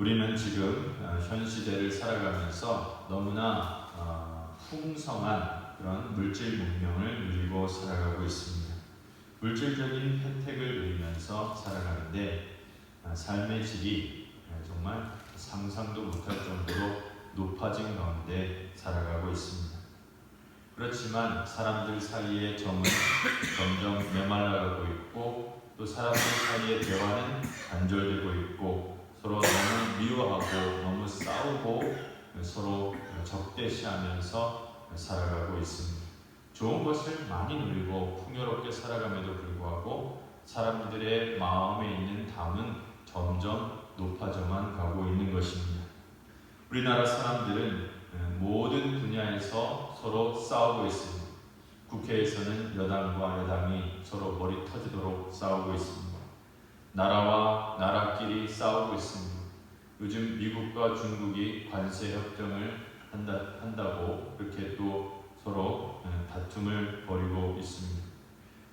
우리는 지금 현 시대를 살아가면서 너무나 풍성한 그런 물질 문명을 누리고 살아가고 있습니다. 물질적인 혜택을 누리면서 살아가는데 삶의 질이 정말 상상도 못할 정도로 높아진 가운데 살아가고 있습니다. 그렇지만 사람들 사이의 정은 점점 메말라가고 있고, 또 사람들 사이의 대화는 단절되고 있고, 서로 너무 미워하고 너무 싸우고 서로 적대시하면서 살아가고 있습니다. 좋은 것을 많이 누리고 풍요롭게 살아감에도 불구하고 사람들의 마음에 있는 담은 점점 높아져만 가고 있는 것입니다. 우리나라 사람들은 모든 분야에서 서로 싸우고 있습니다. 국회에서는 여당과 여당이 서로 머리 터지도록 싸우고 있습니다. 나라와 나라끼리 싸우고 있습니다. 요즘 미국과 중국이 관세 협정을 한다고 그렇게 또 서로 다툼을 벌이고 있습니다.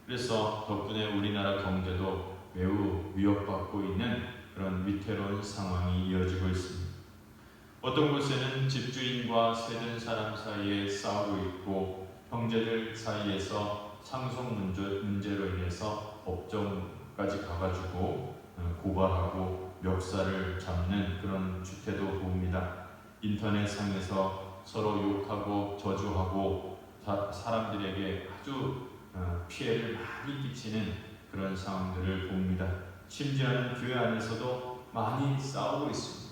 그래서 덕분에 우리나라 경제도 매우 위협받고 있는 그런 위태로운 상황이 이어지고 있습니다. 어떤 곳에는 집주인과 세든 사람 사이에 싸우고 있고, 형제들 사이에서 상속 문제로 인해서 법정까지 가가지고 고발하고 멱살을 잡는 그런 추태도 보입니다. 인터넷상에서 서로 욕하고 저주하고 사람들에게 아주 피해를 많이 끼치는 그런 상황들을 봅니다. 심지어는 교회 안에서도 많이 싸우고 있습니다.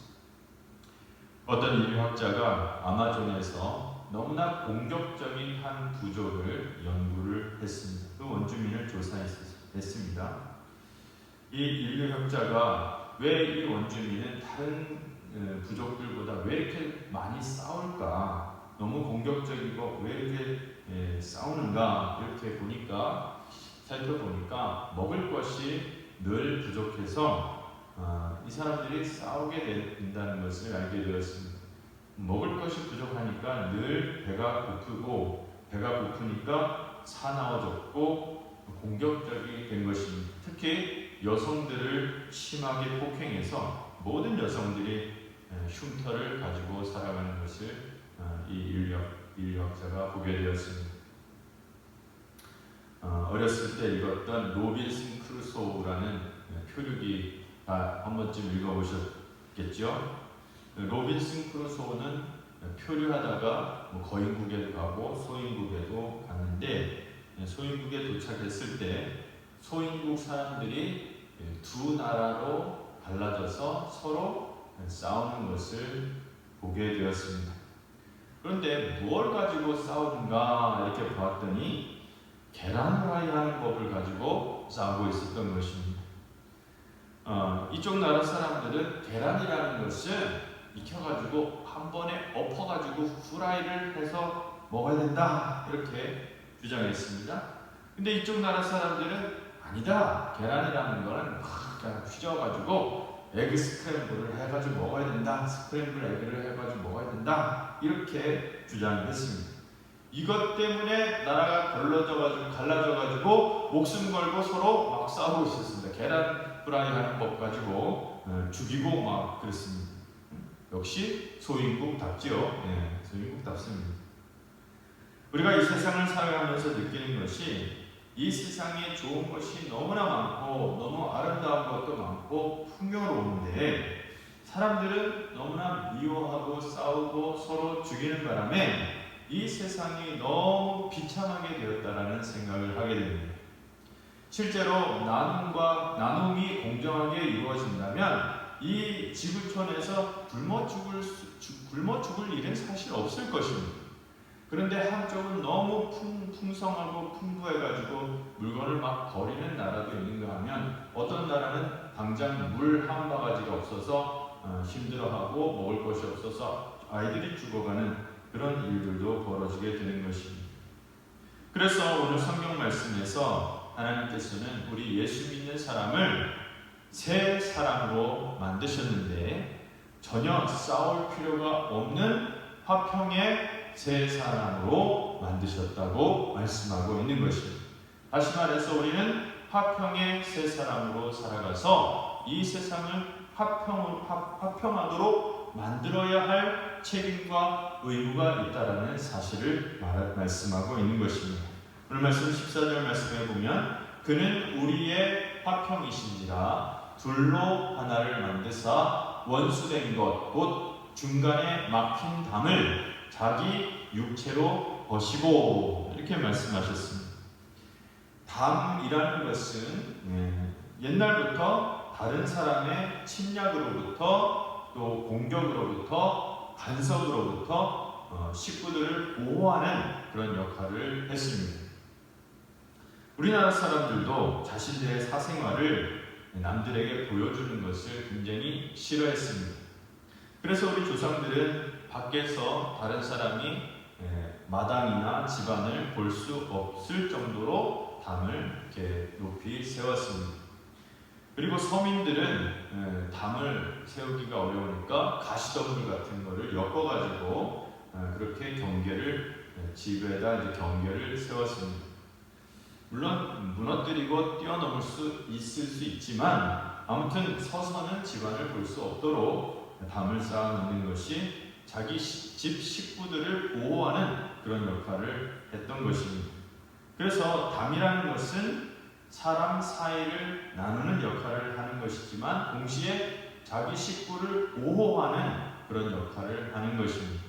어떤 인류학자가 아마존에서 너무나 공격적인 한 부족을 연구를 했습니다. 그 원주민을 조사했습니다. 이 인류학자가 왜 이 원주민은 다른 부족들보다 왜 이렇게 많이 싸울까? 너무 공격적이고 왜 이렇게 싸우는가? 이렇게 살펴보니까 먹을 것이 늘 부족해서 이 사람들이 싸우게 된다는 것을 알게 되었습니다. 먹을 것이 부족하니까 늘 배가 고프고, 배가 고프니까 사나워졌고 공격적이 된 것입니다. 특히 여성들을 심하게 폭행해서 모든 여성들이 흉터를 가지고 살아가는 것을 이 인류학자가 보게 되었습니다. 어렸을 때 읽었던 로빈슨 크루소라는 표류기 한 번쯤 읽어보셨겠죠? 로빈슨 크루소는 표류하다가 거인국에도 가고 소인국에도 갔는데, 소인국에 도착했을 때 소인국 사람들이 두 나라로 갈라져서 서로 싸우는 것을 보게 되었습니다. 그런데 무엇을 가지고 싸우는가 이렇게 보았더니 계란 후라이 하는 법을 가지고 싸우고 있었던 것입니다. 이쪽 나라 사람들은 계란이라는 것을 익혀가지고 한 번에 엎어가지고 후라이를 해서 먹어야 된다 이렇게 주장했습니다. 근데 이쪽 나라 사람들은 아니다, 계란이라는 거는 그냥 휘저어가지고 에그 스크램블을 해가지고 먹어야 된다, 스크램블 에그를 해가지고 먹어야 된다 이렇게 주장했습니다. 이것 때문에 나라가 갈라져가지고 목숨 걸고 서로 막 싸우고 있었습니다. 계란 후라이 하는 법 가지고 죽이고 막 그랬습니다. 역시 소인국답지요. 소인국답습니다. 우리가 이 세상을 살아가면서 느끼는 것이, 이 세상에 좋은 것이 너무나 많고 너무 아름다운 것도 많고 풍요로운데 사람들은 너무나 미워하고 싸우고 서로 죽이는 바람에 이 세상이 너무 비참하게 되었다라는 생각을 하게 됩니다. 실제로 나눔이 공정하게 이루어진다면 이 지구촌에서 굶어 죽을 일은 사실 없을 것입니다. 그런데 한쪽은 너무 풍성하고 풍부해가지고 물건을 막 버리는 나라도 있는가 하면, 어떤 나라는 당장 물 한 바가지가 없어서 힘들어하고 먹을 것이 없어서 아이들이 죽어가는 그런 일들도 벌어지게 되는 것입니다. 그래서 오늘 성경 말씀에서 하나님께서는 우리 예수 믿는 사람을 새 사람으로 만드셨는데 전혀 싸울 필요가 없는 화평의 새 사람으로 만드셨다고 말씀하고 있는 것입니다. 다시 말해서 우리는 화평의 새 사람으로 살아가서 이 세상을 화평하도록 만들어야 할 책임과 의무가 있다라는 사실을 말씀하고 있는 것입니다. 오늘 말씀 14절 말씀에 보면 그는 우리의 화평이신지라 둘로 하나를 만드사 원수된 것 곧 중간에 막힌 담을 자기 육체로 버시고 이렇게 말씀하셨습니다. 담이라는 것은 옛날부터 다른 사람의 침략으로부터 또 공격으로부터 간섭으로부터 식구들을 보호하는 그런 역할을 했습니다. 우리나라 사람들도 자신들의 사생활을 남들에게 보여주는 것을 굉장히 싫어했습니다. 그래서 우리 조상들은 밖에서 다른 사람이 마당이나 집안을 볼 수 없을 정도로 담을 이렇게 높이 세웠습니다. 그리고 서민들은 담을 세우기가 어려우니까 가시덤불 같은 거를 엮어가지고 그렇게 집에다 이제 경계를 세웠습니다. 물론 무너뜨리고 뛰어넘을 수 있을 수 있지만 아무튼 서서는 집안을 볼 수 없도록 담을 쌓아놓는 것이 자기 집 식구들을 보호하는 그런 역할을 했던 것입니다. 그래서 담이라는 것은 사람 사이를 나누는 역할을 하는 것이지만 동시에 자기 식구를 보호하는 그런 역할을 하는 것입니다.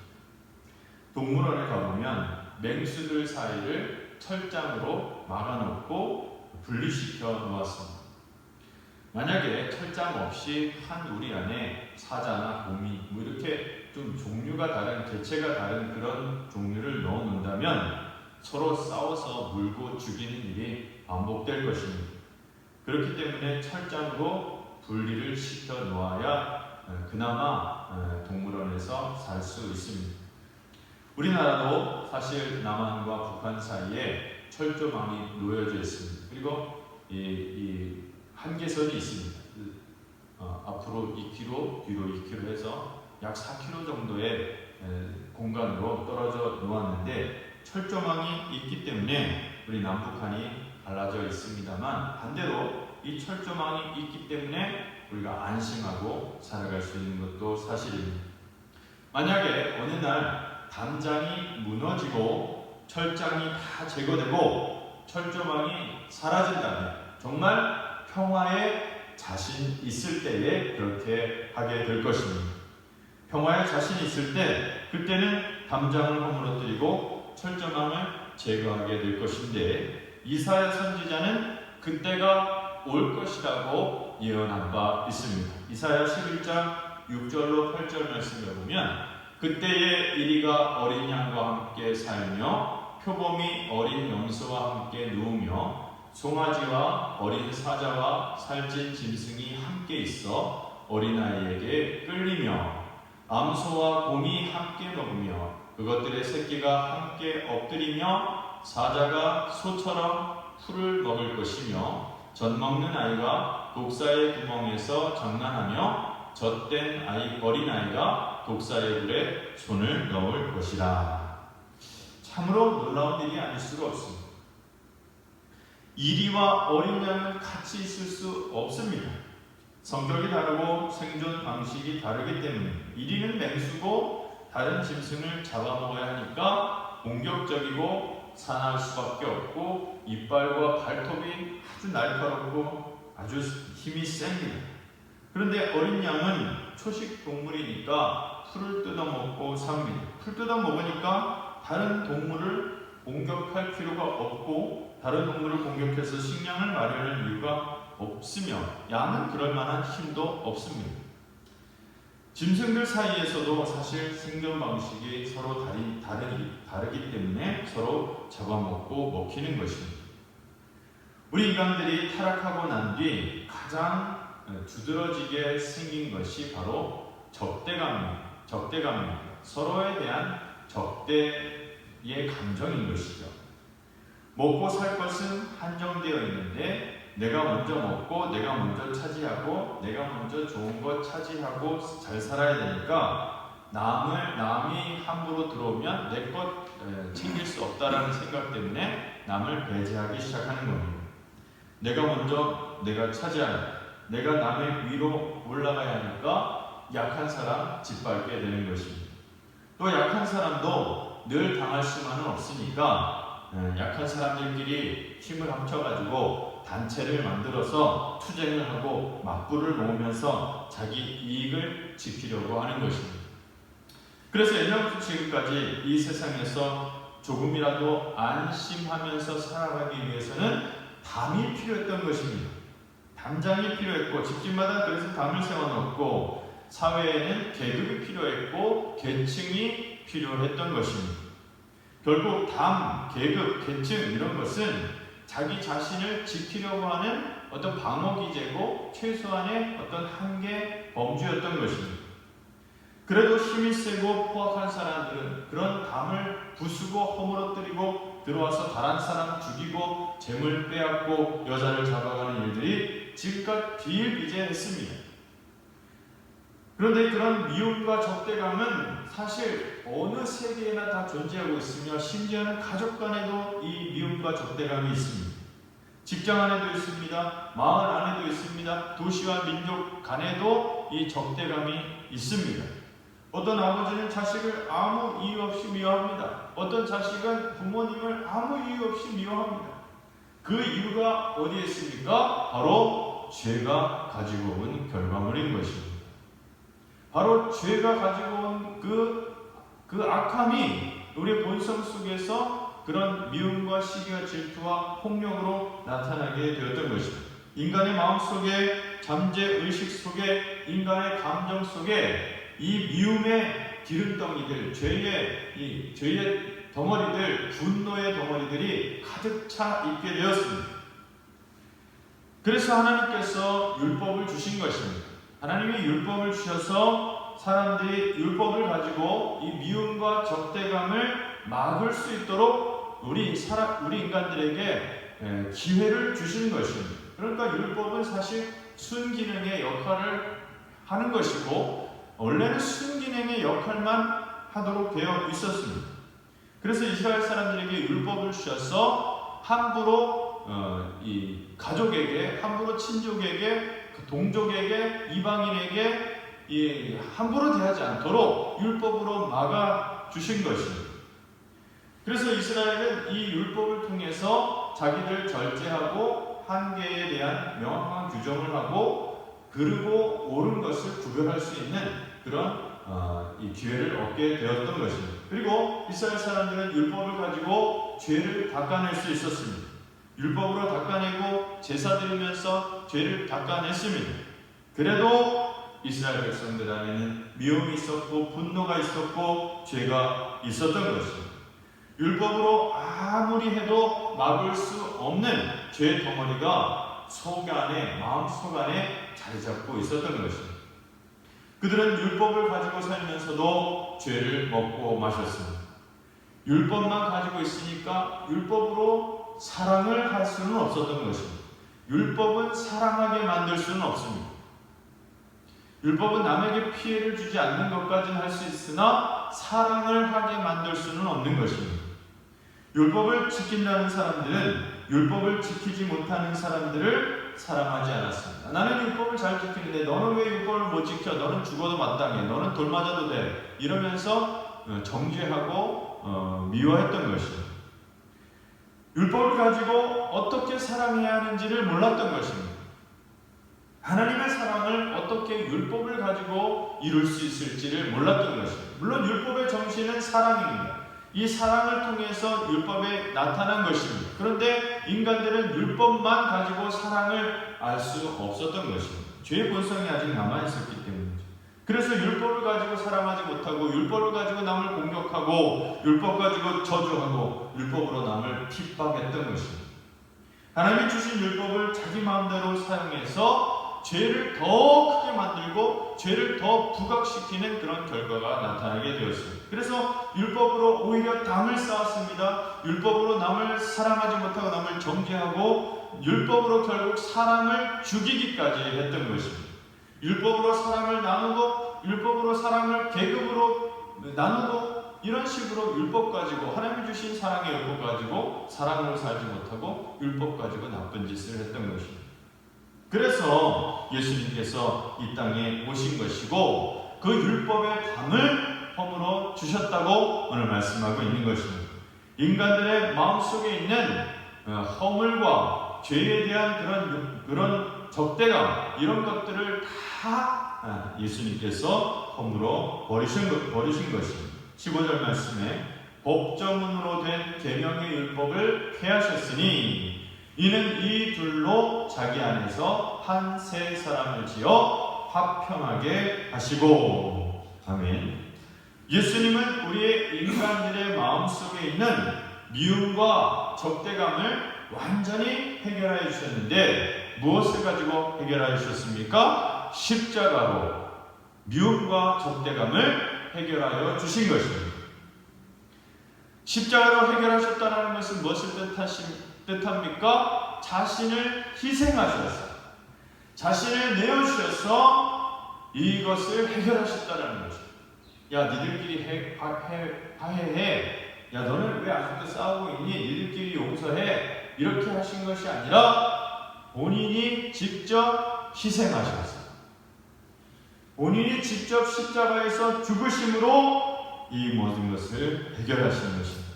동물원에 가보면 맹수들 사이를 철장으로 막아놓고 분리시켜 놓았습니다. 만약에 철장 없이 한 우리 안에 사자나 곰이 이렇게 좀 종류가 다른 개체가 다른 그런 종류를 넣어 놓는다면 서로 싸워서 물고 죽이는 일이 반복될 것입니다. 그렇기 때문에 철장으로 분리를 시켜 놓아야 그나마 동물원에서 살 수 있습니다. 우리나라도 사실 남한과 북한 사이에 철조망이 놓여져 있습니다. 그리고 이 한계선이 있습니다. 앞으로 2km, 뒤로 2km 해서 약 4km 정도의 공간으로 떨어져 놓았는데 철조망이 있기 때문에 우리 남북한이 갈라져 있습니다만 반대로 이 철조망이 있기 때문에 우리가 안심하고 살아갈 수 있는 것도 사실입니다. 만약에 어느 날 담장이 무너지고 철장이 다 제거되고 철조망이 사라진다면 정말 평화에 자신 있을 때에 그렇게 하게 될 것입니다. 평화에 자신 있을 때 그때는 담장을 허물어뜨리고 철조망을 제거하게 될 것인데 이사야 선지자는 그때가 올 것이라고 예언한 바 있습니다. 이사야 11장 6절로 8절 말씀을 보면 그때에 이리가 어린 양과 함께 살며 표범이 어린 염소와 함께 누우며 송아지와 어린 사자와 살찐 짐승이 함께 있어 어린아이에게 끌리며 암소와 곰이 함께 먹으며 그것들의 새끼가 함께 엎드리며 사자가 소처럼 풀을 먹을 것이며 젖먹는 아이가 독사의 구멍에서 장난하며 젖된 어린아이가 독사의 불에 손을 넣을 것이라. 참으로 놀라운 일이 아닐 수가 없습니다. 이리와 어린 양은 같이 있을 수 없습니다. 성격이 다르고 생존 방식이 다르기 때문에 이리는 맹수고 다른 짐승을 잡아먹어야 하니까 공격적이고 사나울 수밖에 없고 이빨과 발톱이 아주 날카롭고 아주 힘이 셉니다. 그런데 어린 양은 초식 동물이니까 풀을 뜯어먹고 삽니다. 풀 뜯어먹으니까 다른 동물을 공격할 필요가 없고 다른 동물을 공격해서 식량을 마련할 이유가 없으며 양은 그럴 만한 힘도 없습니다. 짐승들 사이에서도 사실 생존 방식이 서로 다르기 때문에 서로 잡아먹고 먹히는 것입니다. 우리 인간들이 타락하고 난 뒤 가장 두드러지게 생긴 것이 바로 적대감입니다. 서로에 대한 적대의 감정인 것이죠. 먹고 살 것은 한정되어 있는데 내가 먼저 먹고 내가 먼저 차지하고 내가 먼저 좋은 것 차지하고 잘 살아야 되니까 남이 함부로 들어오면 내 것 챙길 수 없다라는 생각 때문에 남을 배제하기 시작하는 겁니다. 내가 차지하는 내가 남의 위로 올라가야 하니까 약한 사람 짓밟게 되는 것입니다. 또 약한 사람도 늘 당할 수만은 없으니까 약한 사람들끼리 힘을 합쳐가지고 단체를 만들어서 투쟁을 하고 맞불을 놓으면서 자기 이익을 지키려고 하는 것입니다. 그래서 예전부터 지금까지 이 세상에서 조금이라도 안심하면서 살아가기 위해서는 담이 필요했던 것입니다. 담장이 필요했고 집집마다 그래서 담을 세워놓고 사회에는 계급이 필요했고 계층이 필요했던 것입니다. 결국 담, 계급, 계층 이런 것은 자기 자신을 지키려고 하는 어떤 방어기제고 최소한의 어떤 한계 범주였던 것입니다. 그래도 힘이 세고 포악한 사람들은 그런 담을 부수고 허물어뜨리고 들어와서 다른 사람 죽이고 재물 빼앗고 여자를 잡아가는 일들이 지금까지 비일비재했습니다. 그런데 그런 미움과 적대감은 사실 어느 세계에나 다 존재하고 있으며 심지어는 가족 간에도 이 미움과 적대감이 있습니다. 직장 안에도 있습니다. 마을 안에도 있습니다. 도시와 민족 간에도 이 적대감이 있습니다. 어떤 아버지는 자식을 아무 이유 없이 미워합니다. 어떤 자식은 부모님을 아무 이유 없이 미워합니다. 그 이유가 어디에 있습니까? 바로 죄가 가지고 온 결과물인 것입니다. 바로 죄가 가지고 온 그 악함이 우리 본성 속에서 그런 미움과 시기와 질투와 폭력으로 나타나게 되었던 것입니다. 인간의 마음속에 잠재의식 속에 인간의 감정 속에 이 미움의 기름덩이들, 죄의 덩어리들, 분노의 덩어리들이 가득 차 있게 되었습니다. 그래서 하나님께서 율법을 주신 것입니다. 하나님이 율법을 주셔서 사람들이 율법을 가지고 이 미움과 적대감을 막을 수 있도록 우리 인간들에게 기회를 주시는 것입니다. 그러니까 율법은 사실 순기능의 역할을 하는 것이고 원래는 순기능의 역할만 하도록 되어 있었습니다. 그래서 이스라엘 사람들에게 율법을 주셔서 함부로 이 가족에게, 함부로 친족에게, 동족에게, 이방인에게 함부로 대하지 않도록 율법으로 막아 주신 것입니다. 그래서 이스라엘은 이 율법을 통해서 자기들 절제하고 한계에 대한 명확한 규정을 하고 그르고 옳은 것을 구별할 수 있는 그런 이 기회를 얻게 되었던 것입니다. 그리고 이스라엘 사람들은 율법을 가지고 죄를 닦아낼 수 있었습니다. 율법으로 닦아내고 제사 드리면서 죄를 닦아냈습니다. 그래도 이스라엘 백성들 안에는 미움이 있었고 분노가 있었고 죄가 있었던 것입니다. 율법으로 아무리 해도 막을 수 없는 죄 덩어리가 속 안에, 마음속 안에 자리 잡고 있었던 것입니다. 그들은 율법을 가지고 살면서도 죄를 먹고 마셨습니다. 율법만 가지고 있으니까 율법으로 사랑을 할 수는 없었던 것입니다. 율법은 사랑하게 만들 수는 없습니다. 율법은 남에게 피해를 주지 않는 것까지는 할 수 있으나 사랑을 하게 만들 수는 없는 것입니다. 율법을 지킨다는 사람들은 율법을 지키지 못하는 사람들을 사랑하지 않았습니다. 나는 율법을 잘 지키는데 너는 왜 율법을 못 지켜? 너는 죽어도 마땅해. 너는 돌 맞아도 돼. 이러면서 정죄하고 미워했던 것입니다. 율법을 가지고 어떻게 사랑해야 하는지를 몰랐던 것입니다. 하나님의 사랑을 어떻게 율법을 가지고 이룰 수 있을지를 몰랐던 것입니다. 물론 율법의 정신은 사랑입니다. 이 사랑을 통해서 율법에 나타난 것입니다. 그런데 인간들은 율법만 가지고 사랑을 알 수 없었던 것입니다. 죄의 본성이 아직 남아있었기 때문이죠. 그래서 율법을 가지고 사랑하지 못하고 율법을 가지고 남을 공격하고 율법 가지고 저주하고 율법으로 남을 핍박했던 것입니다. 하나님이 주신 율법을 자기 마음대로 사용해서 죄를 더 크게 만들고 죄를 더 부각시키는 그런 결과가 나타나게 되었습니다. 그래서 율법으로 오히려 담을 쌓았습니다. 율법으로 남을 사랑하지 못하고 남을 정죄하고 율법으로 결국 사람을 죽이기까지 했던 것입니다. 율법으로 사람을 나누고 율법으로 사람을 계급으로 나누고 이런 식으로 율법 가지고 하나님이 주신 사랑의 율법 가지고 사랑으로 살지 못하고 율법 가지고 나쁜 짓을 했던 것입니다. 그래서 예수님께서 이 땅에 오신 것이고 그 율법의 담을 허물어 주셨다고 오늘 말씀하고 있는 것입니다. 인간들의 마음속에 있는 허물과 죄에 대한 그런 적대감, 이런 것들을 다 예수님께서 허물어 버리신 것입니다. 15절 말씀에 법조문으로 된 계명의 율법을 폐하셨으니 이는 이 둘로 자기 안에서 한 세 사람을 지어 화평하게 하시고. 아멘. 예수님은 우리의 인간들의 마음속에 있는 미움과 적대감을 완전히 해결하여 주셨는데 무엇을 가지고 해결하여 주셨습니까? 십자가로 미움과 적대감을 해결하여 주신 것입니다. 십자가로 해결하셨다는 것은 무엇을 뜻합니까? 자신을 희생하셔서 자신을 내어주셔서 이것을 해결하셨다는 것입니다. 야, 니들끼리 화해해. 야, 너는 왜 아직도 싸우고 있니? 니들끼리 용서해. 이렇게 하신 것이 아니라 본인이 직접 희생하셔서 본인이 직접 십자가에서 죽으심으로 이 모든 것을 해결하신 것입니다.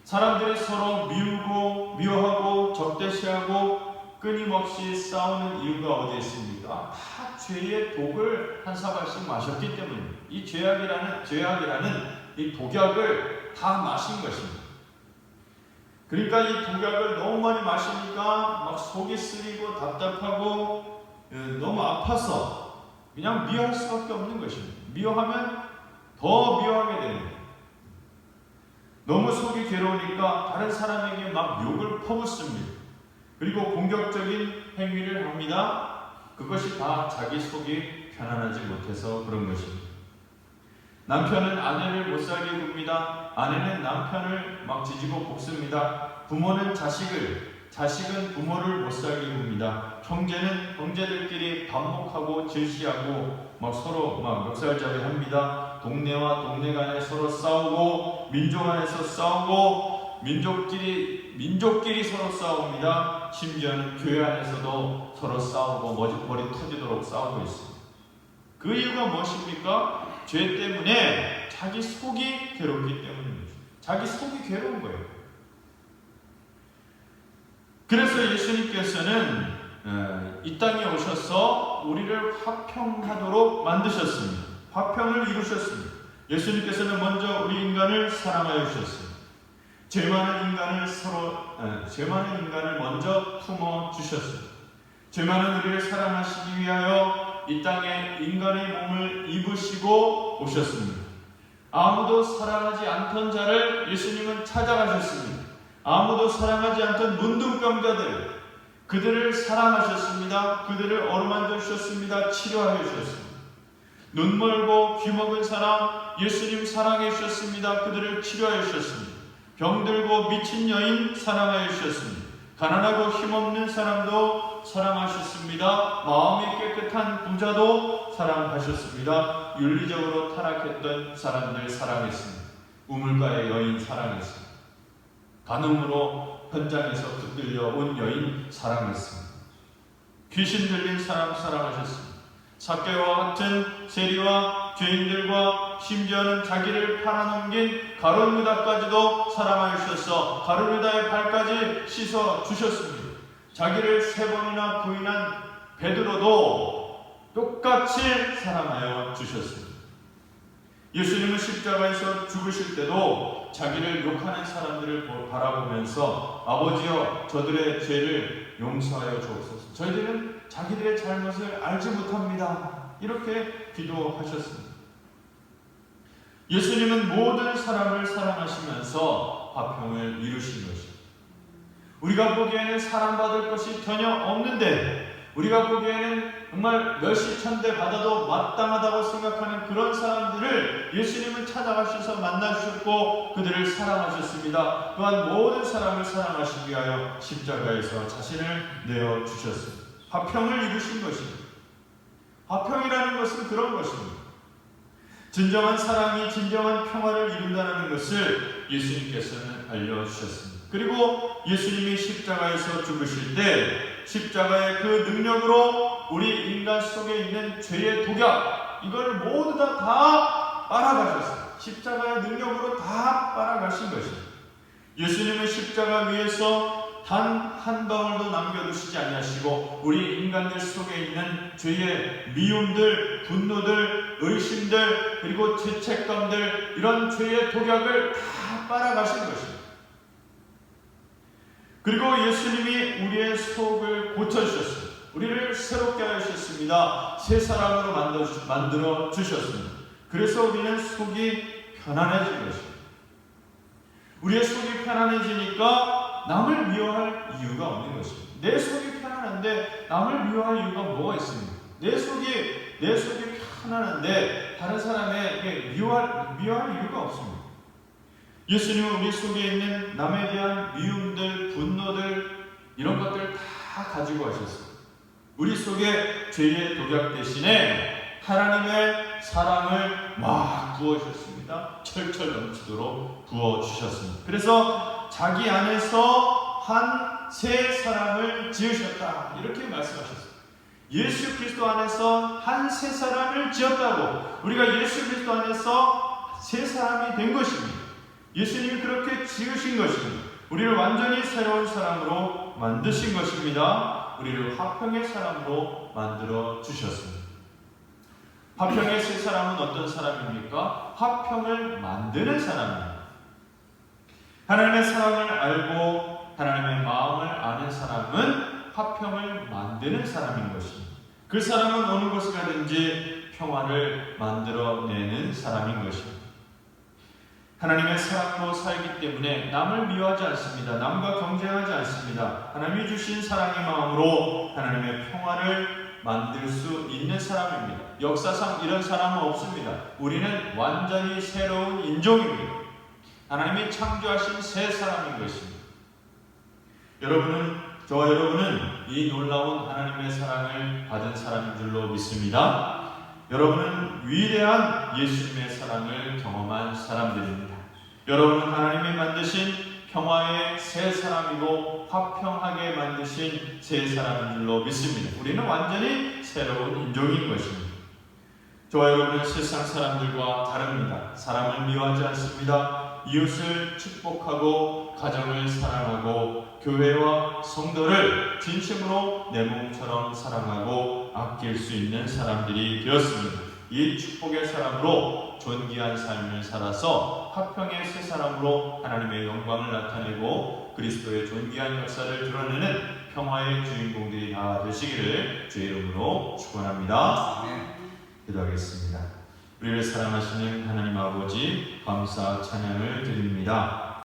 사람들이 서로 미워하고 적대시하고 끊임없이 싸우는 이유가 어디에 있습니까? 다 죄의 독을 한 사발씩 마셨기 때문입니다. 이 죄악이라는 이 독약을 다 마신 것입니다. 그러니까 이 독약을 너무 많이 마시니까 막 속이 쓰리고 답답하고 너무 아파서 그냥 미워할 수밖에 없는 것입니다. 미워하면 더 미워하게 됩니다. 너무 속이 괴로우니까 다른 사람에게 막 욕을 퍼붓습니다. 그리고 공격적인 행위를 합니다. 그것이 다 자기 속이 편안하지 못해서 그런 것입니다. 남편은 아내를 못 살게 굽니다. 아내는 남편을 막 지지고 볶습니다. 부모는 자식은 부모를 못 살게 굽니다. 형제는 형제들끼리 반목하고 질시하고 막 서로 막 멱살잡이 합니다. 동네와 동네 간에 서로 싸우고 민족 안에서 싸우고 민족끼리 서로 싸웁니다. 심지어는 교회 안에서도 서로 싸우고 머리 터지도록 싸우고 있습니다. 그 이유가 무엇입니까? 죄 때문에 자기 속이 괴롭기 때문입니다. 자기 속이 괴로운 거예요. 그래서 예수님께서는 이 땅에 오셔서 우리를 화평하도록 만드셨습니다. 화평을 이루셨습니다. 예수님께서는 먼저 우리 인간을 사랑하여 주셨습니다. 죄 많은 인간을 먼저 품어 주셨습니다. 죄 많은 우리를 사랑하시기 위하여 이 땅에 인간의 몸을 입으시고 오셨습니다. 아무도 사랑하지 않던 자를 예수님은 찾아가셨습니다. 아무도 사랑하지 않던 문둥병자들, 그들을 사랑하셨습니다. 그들을 어루만져 주셨습니다. 치료하여 주셨습니다. 눈 멀고 귀 먹은 사람 예수님 사랑해 주셨습니다. 그들을 치료하여 주셨습니다. 병들고 미친 여인 사랑하여 주셨습니다. 가난하고 힘없는 사람도 사랑하셨습니다. 마음이 깨끗한 부자도 사랑하셨습니다. 윤리적으로 타락했던 사람들 사랑했습니다. 우물가의 여인 사랑했습니다. 간음으로 현장에서 붙들려 온 여인 사랑했습니다. 귀신 들린 사람 사랑하셨습니다. 삭개와 같은 세리와 죄인들과 심지어는 자기를 팔아넘긴 가룟유다까지도 사랑하여 주셔서 가룟유다의 발까지 씻어 주셨습니다. 자기를 3번이나 부인한 베드로도 똑같이 사랑하여 주셨습니다. 예수님은 십자가에서 죽으실 때도 자기를 욕하는 사람들을 바라보면서 아버지여 저들의 죄를 용서하여 주옵소서. 저희들은 자기들의 잘못을 알지 못합니다. 이렇게 기도하셨습니다. 예수님은 모든 사람을 사랑하시면서 화평을 이루신 것입니다. 우리가 보기에는 사랑받을 것이 전혀 없는데 우리가 보기에는 정말 멸시천대 받아도 마땅하다고 생각하는 그런 사람들을 예수님은 찾아가셔서 만나주셨고 그들을 사랑하셨습니다. 또한 모든 사람을 사랑하시기 위하여 십자가에서 자신을 내어주셨습니다. 화평을 이루신 것입니다. 화평이라는 것은 그런 것입니다. 진정한 사랑이 진정한 평화를 이룬다는 것을 예수님께서는 알려주셨습니다. 그리고 예수님이 십자가에서 죽으실 때 십자가의 그 능력으로 우리 인간 속에 있는 죄의 독약, 이걸 모두 다 빨아가셨어요. 십자가의 능력으로 다 빨아가신 것입니다. 예수님은 십자가 위에서 단 한 방울도 남겨두시지 아니하시고 우리 인간들 속에 있는 죄의 미움들, 분노들, 의심들, 그리고 죄책감들, 이런 죄의 독약을 다 빨아가신 것입니다. 그리고 예수님이 우리의 속을 고쳐주셨습니다. 우리를 새롭게 하셨습니다. 새 사람으로 만들어 주셨습니다. 그래서 우리는 속이 편안해진 것입니다. 우리의 속이 편안해지니까 남을 미워할 이유가 없는 것입니다. 내 속이 편안한데 남을 미워할 이유가 뭐가 있습니까? 내 속이 편안한데 다른 사람에게 미워할 이유가 없습니다. 예수님은 우리 속에 있는 남에 대한 미움들, 분노들, 이런 것들 다 가지고 하셨어요. 우리 속에 죄의 독약 대신에 하나님의 사랑을 막 부어주셨습니다. 철철 넘치도록 부어주셨습니다. 그래서 자기 안에서 한 새 사람을 지으셨다, 이렇게 말씀하셨어요. 예수 그리스도 안에서 한 새 사람을 지었다고, 우리가 예수 그리스도 안에서 새 사람이 된 것입니다. 예수님이 그렇게 지으신 것입니다. 우리를 완전히 새로운 사람으로 만드신 것입니다. 우리를 화평의 사람으로 만들어 주셨습니다. 화평의 새 사람은 어떤 사람입니까? 화평을 만드는 사람입니다. 하나님의 사랑을 알고 하나님의 마음을 아는 사람은 화평을 만드는 사람인 것입니다. 그 사람은 어느 곳에 가든지 평화를 만들어내는 사람인 것입니다. 하나님의 사랑으로 살기 때문에 남을 미워하지 않습니다. 남과 경쟁하지 않습니다. 하나님이 주신 사랑의 마음으로 하나님의 평화를 만들 수 있는 사람입니다. 역사상 이런 사람은 없습니다. 우리는 완전히 새로운 인종입니다. 하나님이 창조하신 새 사람인 것입니다. 저와 여러분은 이 놀라운 하나님의 사랑을 받은 사람인 줄로 믿습니다. 여러분은 위대한 예수님의 사랑을 경험한 사람들입니다. 여러분은 하나님이 만드신 평화의 새 사람이고 화평하게 만드신 새 사람인 줄로 믿습니다. 우리는 완전히 새로운 인종인 것입니다. 저와 여러분은 세상 사람들과 다릅니다. 사람을 미워하지 않습니다. 이웃을 축복하고 가정을 사랑하고 교회와 성도를 진심으로 내 몸처럼 사랑하고 아낄 수 있는 사람들이 되었습니다. 이 축복의 사람으로 존귀한 삶을 살아서 화평의 새 사람으로 하나님의 영광을 나타내고 그리스도의 존귀한 역사를 드러내는 평화의 주인공들이 다 되시기를 주의 이름으로 축원합니다. 기도하겠습니다. 우리를 사랑하시는 하나님 아버지, 감사 찬양을 드립니다.